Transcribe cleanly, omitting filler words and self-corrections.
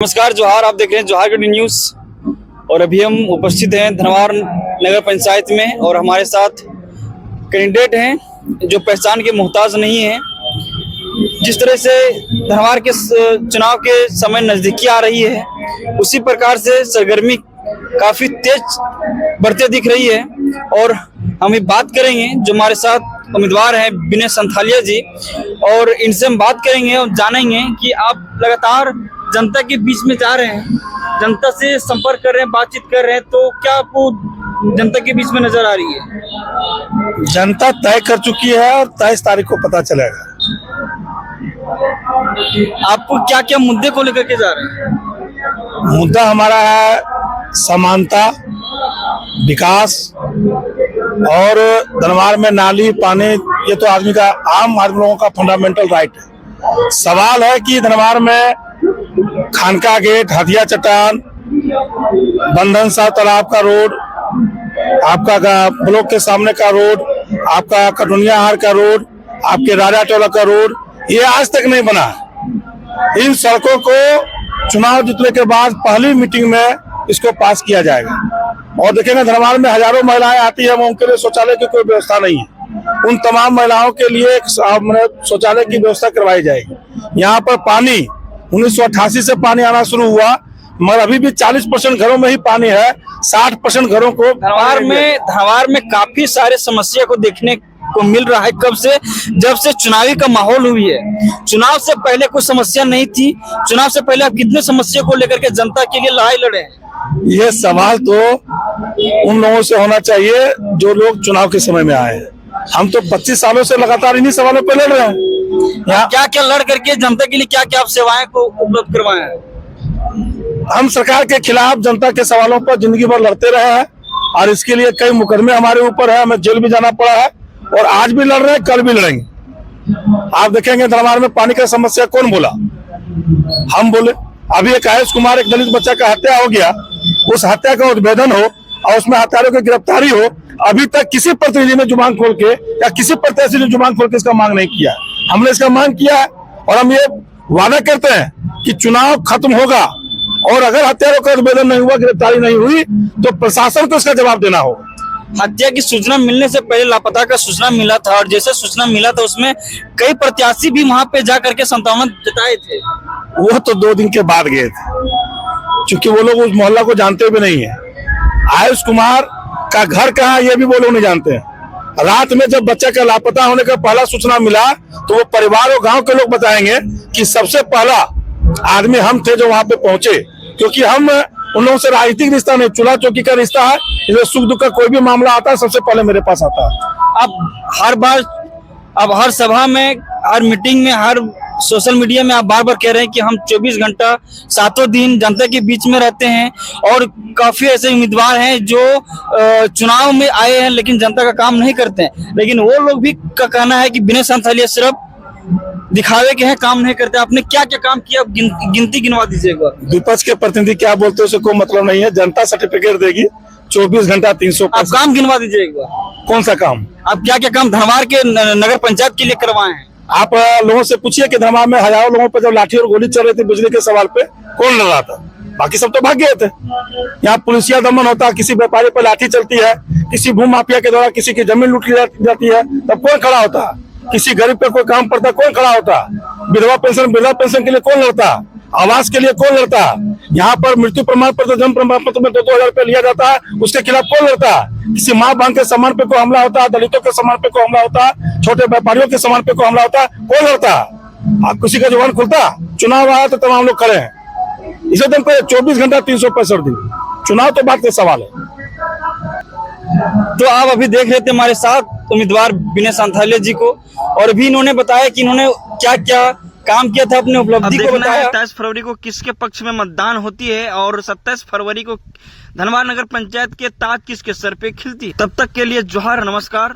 नमस्कार जोहार। आप देख रहे हैं जोहार गढ़ी न्यूज और अभी हम उपस्थित हैं धनवार नगर पंचायत में और हमारे साथ कैंडिडेट हैं जो पहचान के मोहताज नहीं हैं। जिस तरह से धनवार के चुनाव के समय नजदीकी आ रही है उसी प्रकार से सरगर्मी काफी तेज बढ़ते दिख रही है और हम बात करेंगे जो हमारे साथ उम्मीदवार हैं विनय संथालिया जी और इनसे हम बात करेंगे और जानेंगे कि आप लगातार जनता के बीच में जा रहे हैं, जनता से संपर्क कर रहे हैं, बातचीत कर रहे हैं, तो क्या आपको जनता के बीच में नजर आ रही है? जनता तय कर चुकी है और 23 तारीख को पता चलेगा। आपको क्या क्या मुद्दे को लेकर के जा रहे हैं? मुद्दा हमारा है समानता, विकास और धनवार में नाली पानी, ये तो आदमी का आम आदमी लोगों का फंडामेंटल राइट है। सवाल है कि धनवार में खानका गेट, हथिया चट्टान, बंधन साह तालाब का रोड, आपका ब्लॉक के सामने का रोड, आपका कटुनिया हार का रोड, आपके राजा टोला का रोड, ये आज तक नहीं बना है। इन सड़कों को चुनाव जीतने के बाद पहली मीटिंग में इसको पास किया जाएगा और देखेंगे धनवार में हजारों महिलाएं आती है, उनके लिए शौचालय की कोई व्यवस्था नहीं है। उन तमाम महिलाओं के लिए शौचालय की व्यवस्था करवाई जाएगी। यहाँ पर पानी 1988 से पानी आना शुरू हुआ मगर अभी भी 40% घरों में ही पानी है, 60% घरों को धनवार में काफी सारे समस्या को देखने को मिल रहा है। कब से? जब से चुनावी का माहौल हुई है। चुनाव से पहले कोई समस्या नहीं थी। चुनाव से पहले आप कितने समस्या को लेकर के जनता के लिए लड़ाई लड़े हैं? ये सवाल तो उन लोगों से होना चाहिए जो लोग चुनाव के समय में आए हैं। हम तो 25 सालों से लगातार इन्हीं सवालों पर लड़ रहे हैं। क्या क्या लड़ करके जनता के लिए क्या क्या आप सेवाएं को उपलब्ध करवाए हैं? हम सरकार के खिलाफ जनता के सवालों पर जिंदगी भर लड़ते रहे हैं और इसके लिए कई मुकदमे हमारे ऊपर है, हमें जेल भी जाना पड़ा है और आज भी लड़ रहे हैं, कल भी लड़ेंगे। आप देखेंगे धनवार में पानी का समस्या कौन बोला? हम बोले। अभी एक आयुष कुमार, एक दलित बच्चा का हत्या हो गया, उस हत्या का उद्भेदन हो और उसमें हत्यारों की गिरफ्तारी हो, अभी तक किसी प्रतिनिधि ने जुबान खोल के या किसी प्रत्याशी ने जुबान खोल के इसका मांग नहीं किया। हमने इसका मांग किया है और हम ये वादा करते हैं कि चुनाव खत्म होगा और अगर हत्यारों का उद्भेदन नहीं हुआ, गिरफ्तारी नहीं हुई तो प्रशासन को इसका जवाब देना होगा। हत्या की सूचना मिलने से पहले लापता का सूचना मिला था और जैसे सूचना मिला था उसमें कई प्रत्याशी भी वहां पे जा करके संतावन जताए थे। वो तो 2 दिन के बाद गए थे क्योंकि वो लोग उस मोहल्ला को जानते भी नहीं है। आयुष कुमार का घर कहाँ ये भी वो लोग नहीं जानते हैं। रात में जब बच्चे का लापता होने का पहला सूचना मिला तो वो परिवार और गांव के लोग बताएंगे कि सबसे पहला आदमी हम थे जो वहां पे पहुंचे, क्योंकि हम उन लोगों से राजनीतिक रिश्ता नहीं, चूल्हा चौकी का रिश्ता है। इसलिए सुख दुख का कोई भी मामला आता है सबसे पहले मेरे पास आता है। अब हर सभा में, हर मीटिंग में, हर सोशल मीडिया में आप बार बार कह रहे हैं कि हम 24 घंटा 7 दिन जनता के बीच में रहते हैं और काफी ऐसे उम्मीदवार हैं जो चुनाव में आए हैं लेकिन जनता का काम नहीं करते हैं। लेकिन वो लोग भी का कहना है कि विनय संथालिया सिर्फ दिखावे के हैं, काम नहीं करते। आपने क्या क्या काम किया? गिनती गिनवा दीजिए एक बार। विपक्ष के प्रतिनिधि क्या बोलते हैं उससे कोई मतलब नहीं है। जनता सर्टिफिकेट देगी 24 घंटा 300। आप काम गिनवा दीजिए एक बार। कौन सा काम? आप क्या क्या काम धनवार के नगर पंचायत के लिए करवाए हैं? आप लोगों से पूछिए कि धनवार में हजारों लोगों पर जब लाठी और गोली चल रही थी बिजली के सवाल पे कौन लड़ रहा था? बाकी सब तो भाग गए थे। यहाँ पुलिसिया दमन होता है, किसी व्यापारी पर लाठी चलती है, किसी भू माफिया के द्वारा किसी की जमीन लूट ली जाती है, तब कौन खड़ा होता है? किसी गरीब पे कोई काम पड़ता कौन खड़ा होता? वृद्धा पेंशन के लिए कौन लड़ता? आवास के लिए कौन लड़ता? यहाँ पर मृत्यु प्रमाण पत्र, जन्म प्रमाण पत्र में 2-2 हजार रुपया लिया जाता है, उसके खिलाफ कौन लड़ता? किसी माँ बहन के सम्मान पे कोई हमला होता है, दलितों के सम्मान पे कोई हमला होता है, छोटे व्यापारियों के सम्मान पे कोई हमला होता है, कौन लड़ता? आप किसी का जुबान खुलता? चुनाव आया तो तमाम लोग खड़े हैं। इसे दिन पे 24 घंटा 365 दिन, चुनाव तो बात का सवाल है। तो आप अभी देख रहे थे हमारे साथ उम्मीदवार विनय संथालिया जी को और अभी इन्होंने बताया कि इन्होंने क्या क्या काम किया था, अपने उपलब्धि को बताया। 27 फरवरी को किसके पक्ष में मतदान होती है और 27 फरवरी को धनवार नगर पंचायत के ताज किसके सर पे खिलती है। तब तक के लिए जोहार, नमस्कार।